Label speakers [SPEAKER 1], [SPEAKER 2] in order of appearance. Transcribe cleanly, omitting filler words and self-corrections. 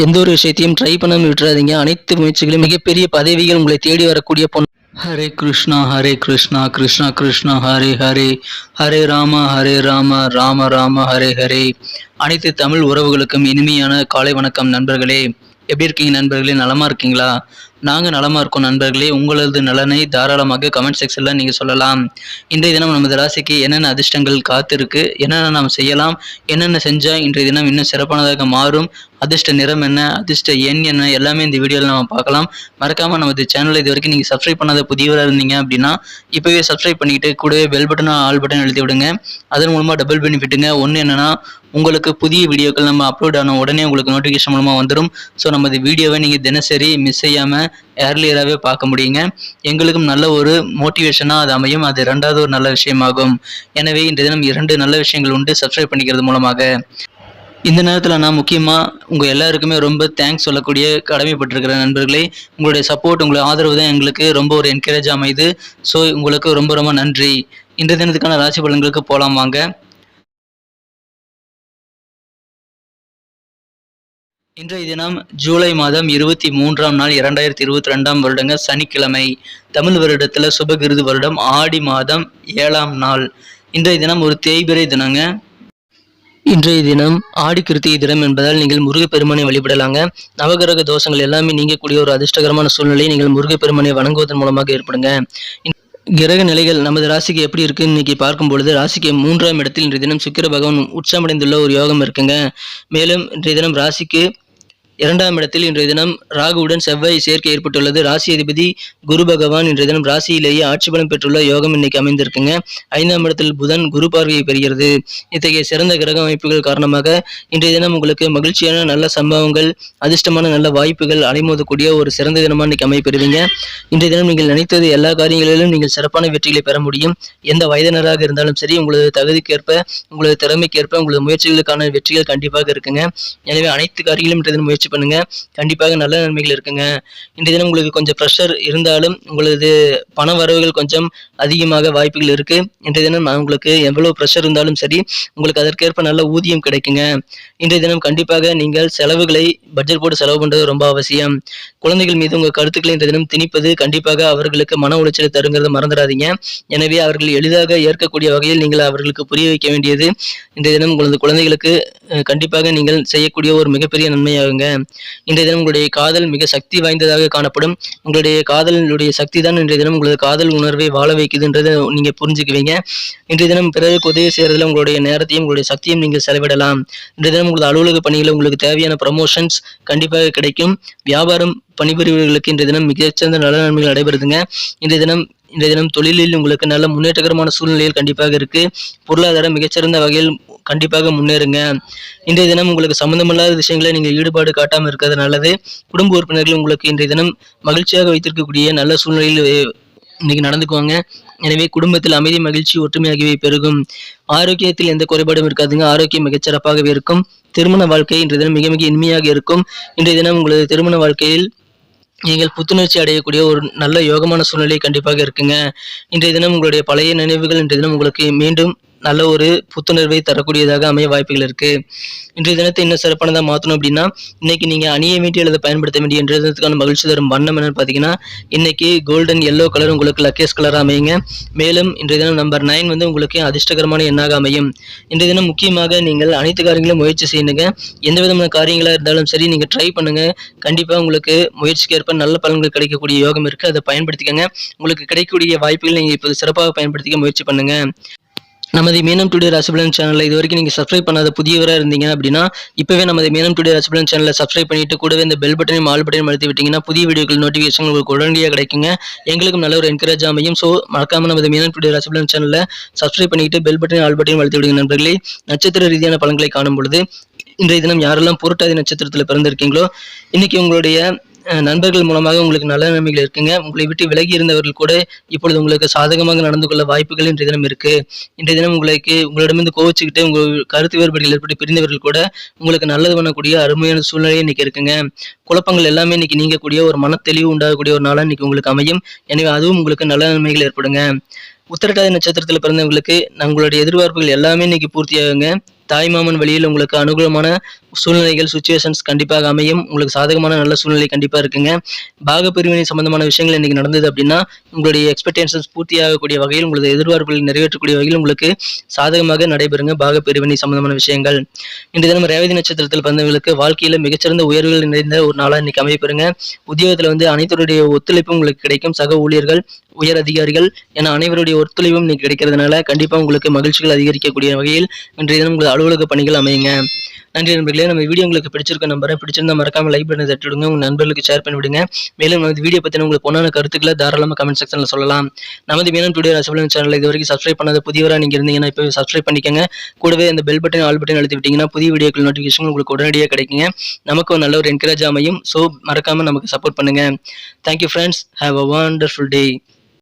[SPEAKER 1] எந்த ஒரு விஷயத்தையும் ட்ரை பண்ணாமல் விட்டுறாதீங்க. அனைத்து முயற்சிகளும் மிகப்பெரிய பதவிகள் உங்களை தேடி வரக்கூடிய பொன். ஹரே கிருஷ்ணா கிருஷ்ணா கிருஷ்ணா ஹரே ஹரே, ஹரே ராம ராம ராம ஹரே ஹரே. அனைத்து தமிழ் உறவுகளுக்கும் இனிமையான காலை வணக்கம் நண்பர்களே. எப்படி இருக்கீங்க நண்பர்களே? நலமா இருக்கீங்களா? நாங்கள் நலமா இருக்கோம் நண்பர்களே. உங்களது நலனை தாராளமாக கமெண்ட் செக்ஷனில் நீங்கள் சொல்லலாம். இன்றைய தினம் நமது ராசிக்கு என்னென்ன அதிர்ஷ்டங்கள் காத்திருக்கு, என்னென்ன நாம் செய்யலாம், என்னென்ன செஞ்சால் இன்றைய தினம் இன்னும் சிறப்பானதாக மாறும், அதிர்ஷ்ட நிறம் என்ன, அதிர்ஷ்ட எண் என்ன, எல்லாமே இந்த வீடியோவில் நம்ம பார்க்கலாம். மறக்காமல் நமது சேனலை இது வரைக்கும் நீங்கள் சப்ஸ்கிரைப் பண்ணாத புதியவராக இருந்தீங்க அப்படின்னா இப்போவே சப்ஸ்கிரைப் பண்ணிக்கிட்டு கூடவே பெல் பட்டனும் ஆல் பட்டன் எழுதி விடுங்க. அதன் மூலமாக டபுள் பெனிஃபிட்டுங்க. ஒன்று என்னென்னா, உங்களுக்கு புதிய வீடியோக்கள் நம்ம அப்லோட் ஆன உடனே உங்களுக்கு நோட்டிஃபிகேஷன் மூலமாக வந்துடும். ஸோ நமது வீடியோவை நீங்கள் தினசரி மிஸ் செய்யாமல் ஏர்லியராகவே பார்க்க முடியுங்க. எங்களுக்கும் நல்ல ஒரு மோட்டிவேஷனாக அது அமையும். அது ரெண்டாவது ஒரு நல்ல விஷயமாகும். எனவே இந்த தினம் 2 நல்ல விஷயங்கள் உண்டு சப்ஸ்கிரைப் பண்ணிக்கிறது மூலமாக. இந்த நேரத்தில் நான் முக்கியமாக உங்கள் எல்லாருக்குமே ரொம்ப தேங்க்ஸ் சொல்லக்கூடிய கடமைப்பட்டிருக்கிற நண்பர்களே. உங்களுடைய சப்போர்ட், உங்களுடைய ஆதரவு தான் எங்களுக்கு ரொம்ப ஒரு என்கரேஜ் அமையுது. ஸோ உங்களுக்கு ரொம்ப ரொம்ப நன்றி. இன்றைய தினத்துக்கான ராசி பலன்களுக்கு போகலாம் வாங்க. இன்றைய தினம் ஜூலை மாதம் 23ஆம் நாள் 2022ஆம் வருடங்க சனிக்கிழமை. தமிழ் வருடத்தில் சுபகிருது வருடம் ஆடி மாதம் 7ஆம் நாள். இன்றைய தினம் ஒரு தேய்பிறை தினங்க. இன்றைய தினம் ஆடி கிருத்திகை தினம் என்பதால் நீங்கள் முருகப்பெருமானை வழிபடலாங்க. நவகிரக தோஷங்கள் எல்லாமே நீங்கக்கூடிய ஒரு அதிர்ஷ்டகரமான சூழ்நிலை நீங்கள் முருகப்பெருமானை வணங்குவதன் மூலமாக ஏற்படுங்க. கிரக நிலைகள் நமது ராசிக்கு எப்படி இருக்குன்னு இன்னைக்கு பார்க்கும் பொழுது, ராசிக்கு 3ஆம் இடத்தில் இன்றைய தினம் சுக்கிர பகவான் உச்சமடைந்துள்ள ஒரு யோகம் இருக்குங்க. மேலும் இன்றைய தினம் ராசிக்கு 2ஆம் இடத்தில் இன்றைய தினம் ராகுவுடன் செவ்வாய் சேர்க்கை ஏற்பட்டுள்ளது. ராசி அதிபதி குரு பகவான் இன்றைய தினம் ராசியிலேயே ஆட்சி பலம் பெற்றுள்ள யோகம் இன்னைக்கு அமைந்திருக்குங்க. 5ஆம் இடத்தில் புதன் குரு பார்வையை பெறுகிறது. இத்தகைய சிறந்த கிரக அமைப்புகள் காரணமாக இன்றைய தினம் உங்களுக்கு மகிழ்ச்சியான நல்ல சம்பவங்கள், அதிர்ஷ்டமான நல்ல வாய்ப்புகள் அலைமோதக்கூடிய ஒரு சிறந்த தினமாக இன்னைக்கு அமைப்பெறுவீங்க. இன்றைய தினம் நீங்கள் நினைத்தது எல்லா காரியங்களிலும் நீங்கள் சிறப்பான வெற்றிகளை பெற முடியும். எந்த வயதினராக இருந்தாலும் சரி, உங்களது தகுதிக்கேற்ப, உங்களது திறமைக்கேற்ப உங்களது முயற்சிகளுக்கான வெற்றிகள் கண்டிப்பாக இருக்குங்க. எனவே அனைத்து காரியங்களும் இன்றைய தினம் முயற்சி பண்ணுங்க. கண்டிப்பாக நல்ல நன்மைகள் இருக்குங்க. இன்றைய தினம் உங்களுக்கு கொஞ்சம் ப்ரெஷர் இருந்தாலும் உங்களது பண வரவுகள் கொஞ்சம் அதிகமாக வாய்ப்புகள் இருக்கு. இன்றைய தினம் உங்களுக்கு எவ்வளவு ப்ரெஷர் இருந்தாலும் சரி, உங்களுக்கு அதற்கேற்ப நல்ல ஊதியம் கிடைக்குங்க. இன்றைய தினம் கண்டிப்பாக நீங்கள் செலவுகளை பட்ஜெட் போட்டு செலவு பண்றது ரொம்ப அவசியம். குழந்தைகள் மீது உங்கள் கருத்துக்களை இன்றைய தினம் திணிப்பது கண்டிப்பாக அவர்களுக்கு மன உளைச்சலை தருங்கிறத மறந்துடாதீங்க. எனவே அவர்கள் எளிதாக ஏற்கக்கூடிய வகையில் நீங்கள் அவர்களுக்கு புரிய வைக்க வேண்டியது இன்றைய தினம் உங்களது குழந்தைகளுக்கு கண்டிப்பாக நீங்கள் செய்யக்கூடிய ஒரு மிகப்பெரிய நன்மையாகுங்க. இன்றைய தினம் உங்களுடைய காதல் மிக சக்தி வாய்ந்ததாக காணப்படும். உங்களுடைய காதலுடைய சக்தி தான் இன்றைய தினம் உங்களது காதல் உணர்வை வாழ வைக்குதுன்றதை நீங்க புரிஞ்சுக்குவீங்க. இன்றைய தினம் பிறருக்கு உதவி செய்யறதுல உங்களுடைய நேரத்தையும் உங்களுடைய சக்தியும் நீங்கள் செலவிடலாம். இன்றைய தினம் உங்களது அலுவலக பணிகளை உங்களுக்கு தேவையான ப்ரமோஷன்ஸ் கண்டிப்பாக கிடைக்கும். வியாபாரம் பணிபுரிவர்களுக்கு இன்றைய தினம் மிகச்சிறந்த நல்ல நன்மைகள் நடைபெறுதுங்க. இன்றைய தினம் தொழிலில் உங்களுக்கு நல்ல முன்னேற்றகரமான சூழ்நிலைகள் கண்டிப்பாக இருக்கு. பொருளாதாரம் மிகச்சிறந்த வகையில் கண்டிப்பாக முன்னேறுங்க. இன்றைய தினம் உங்களுக்கு சம்பந்தமில்லாத விஷயங்களை நீங்கள் ஈடுபாடு காட்டாமல் இருக்கிறது நல்லது. குடும்ப உறுப்பினர்கள் உங்களுக்கு இன்றைய தினம் மகிழ்ச்சியாக வைத்திருக்கக்கூடிய நல்ல சூழ்நிலையில் இன்னைக்கு நடந்துக்குவாங்க. எனவே குடும்பத்தில் அமைதி, மகிழ்ச்சி, ஒற்றுமை ஆகியவை பெருகும். ஆரோக்கியத்தில் எந்த குறைபாடும் இருக்காதுங்க. ஆரோக்கியம் மிகச்சிறப்பாகவே இருக்கும். திருமண வாழ்க்கை இன்றைய தினம் மிக மிக இனிமையாக இருக்கும். இன்றைய தினம் உங்களது திருமண வாழ்க்கையில் நீங்கள் புத்துணர்ச்சி அடையக்கூடிய ஒரு நல்ல யோகமான சூழ்நிலை கண்டிப்பாக இருக்குங்க. இன்றைய தினம் உங்களுடைய பழைய நினைவுகள் இன்றைய தினம் உங்களுக்கு மீண்டும் நல்ல ஒரு புத்துணர்வை தரக்கூடியதாக அமைய வாய்ப்புகள் இருக்கு. இன்றைய தினத்தை இன்னும் சிறப்பானதாக மாற்றணும் அப்படின்னா, இன்னைக்கு நீங்க அணிய வேண்டிய அல்லது பயன்படுத்த வேண்டிய இன்றைய தினத்துக்கான மகிழ்ச்சி தரும் வண்ணம் என்னன்னு பார்த்தீங்கன்னா, இன்னைக்கு கோல்டன் எல்லோ கலர் உங்களுக்கு லக்கியஸ்ட் கலராக அமையுங்க. மேலும் இன்றைய தினம் நம்பர் 9 உங்களுக்கு அதிர்ஷ்டகரமான எண்ணாக அமையும். இன்றைய தினம் முக்கியமாக நீங்கள் அனைத்து காரியங்களும் முயற்சி செய்யுங்க. எந்த விதமான காரியங்களாக இருந்தாலும் சரி, நீங்க ட்ரை பண்ணுங்க. கண்டிப்பா உங்களுக்கு முயற்சிக்கேற்ப நல்ல பலன்கள் கிடைக்கக்கூடிய யோகம் இருக்கு. அதை பயன்படுத்திக்கங்க. உங்களுக்கு கிடைக்கக்கூடிய வாய்ப்புகள் நீங்க இப்போது சிறப்பாக பயன்படுத்திக்க முயற்சி பண்ணுங்க. நமது மீனம் டுடே ராசிபலன் சேனலில் இது வரைக்கும் நீங்கள் சப்ஸ்கிரைப் பண்ணாத புதியவராக இருந்தீங்க அப்படின்னா இப்போவே நமது மீனம் டுடே ராசிபலன் சேனலை சப்ஸ்கிரைப் பண்ணிட்டு கூடவே இந்த பெல் பட்டனையும் ஆல் பட்டனையும் அழுத்தி விட்டீங்கன்னா புதிய வீடியோக்கள் நோட்டிஃபிகேஷன் உங்களுக்கு உடனடியாக கிடைக்குங்க. எங்களுக்கும் நல்ல ஒரு என்கரேஜ் அமையும். ஸோ மறக்காம நமது மீனம் டுடே ராசிபலன் சேனலில் சப்ஸ்கிரைப் பண்ணிட்டு பெல் பட்டனையும் ஆல் பட்டனையும் அழுத்தி விடுங்க நண்பர்களே. நட்சத்திர ரீதியான பலன்களை காணும் பொழுது இன்றைய தினம் யாரெல்லாம் புரட்டாதி நட்சத்திரத்தில் பிறந்திருக்கீங்களோ இன்னைக்கு உங்களுடைய நண்பர்கள் மூலமாக உங்களுக்கு நல்ல நன்மைகள் இருக்குங்க. உங்களை விட்டு விலகி இருந்தவர்கள் கூட இப்பொழுது உங்களுக்கு சாதகமாக நடந்து கொள்ள வாய்ப்புகள் இன்றைய தினம் இருக்கு. இன்றைய தினம் உங்களிடமிருந்து கோவிச்சுக்கிட்டு உங்கள் கருத்து வேறுபாடுகள் ஏற்பட்டு பிரிந்தவர்கள் கூட உங்களுக்கு நல்லது பண்ணக்கூடிய அருமையான சூழ்நிலை இன்னைக்கு இருக்குங்க. குழப்பங்கள் எல்லாமே இன்னைக்கு நீங்கக்கூடிய ஒரு மனத்தெளிவு உண்டாகக்கூடிய ஒரு நாளாக இன்னைக்கு உங்களுக்கு அமையும். எனவே அதுவும் உங்களுக்கு நல்ல நன்மைகள் ஏற்படுங்க. உத்திரட்டாதி நட்சத்திரத்தில் பிறந்தவங்களுக்கு உங்களுடைய எதிர்பார்ப்புகள் எல்லாமே இன்னைக்கு பூர்த்தியாகுங்க. தாய்மாமன் வழியில் உங்களுக்கு அனுகூலமான சூழ்நிலைகள் சுச்சுவேஷன்ஸ் கண்டிப்பாக அமையும். உங்களுக்கு சாதகமான நல்ல சூழ்நிலை கண்டிப்பா இருக்குங்க. பாகப்பிரிவினை சம்பந்தமான விஷயங்கள் இன்னைக்கு நடந்தது அப்படின்னா உங்களுடைய எக்ஸ்பெக்டேஷன்ஸ் பூர்த்தியாகக்கூடிய வகையில் உங்களது எதிர்பார்ப்புகளை நிறைவேற்றக்கூடிய வகையில் உங்களுக்கு சாதகமாக நடைபெறுங்க பாகப்பிரிவினை சம்பந்தமான விஷயங்கள். இன்றைய தினம் ரேவதி நட்சத்திரத்தில் பிறந்தவர்களுக்கு வாழ்க்கையில மிகச்சிறந்த உயர்வுகள் நிறைந்த ஒரு நாளா இன்னைக்கு அமைப்பெறுங்க. உத்தியோகத்துல அனைவருடைய ஒத்துழைப்பும் உங்களுக்கு கிடைக்கும். சக ஊழியர்கள், உயர் அதிகாரிகள் என அனைவருடைய ஒத்துழைப்பும் இன்னைக்கு கிடைக்கிறதுனால கண்டிப்பா உங்களுக்கு மகிழ்ச்சிகள் அதிகரிக்கக்கூடிய வகையில் இன்றைய தினம் உங்கள் அலுவலக பணிகள் அமையுங்க. நன்றி நண்பர்களே. நம்ம வீடியோ உங்களுக்கு பிடிச்சிருக்க நம்புறேன். பிடிச்சிருந்தா மறக்காம லைக் பட்டனை தட்டி விடுங்க. உங்க நண்பர்களுக்கு ஷேர் பண்ணி விடுங்க. மேலும் நமது வீடியோ பத்தின உங்களுக்கு பொண்ணான கருத்துக்களை தாராளமாக கமெண்ட் செக்ஷன்ல சொல்லலாம். நமது மீனம் டுடே ராசிபலன் சேனல் இது வரைக்கும் சப்ஸ்கிரைப் பண்ணாத புதியவரா நீங்க இருந்தீங்கன்னா இப்போ சப்ஸ்கிரைப் பண்ணிக்கங்க. கூடவே அந்த பெல் பட்டன் ஆல் பட்டன் அழுத்தி விட்டீங்கன்னா புதிய வீடியோக்கள் நோட்டிஃபிகேஷன் உங்களுக்கு உடனடியாக கிடைக்குங்க. நமக்கு நல்ல ஒரு என்கரேஜ் அமையும். ஸோ மறக்காம நமக்கு சப்போர்ட் பண்ணுங்க. Thank you friends. Have a wonderful day.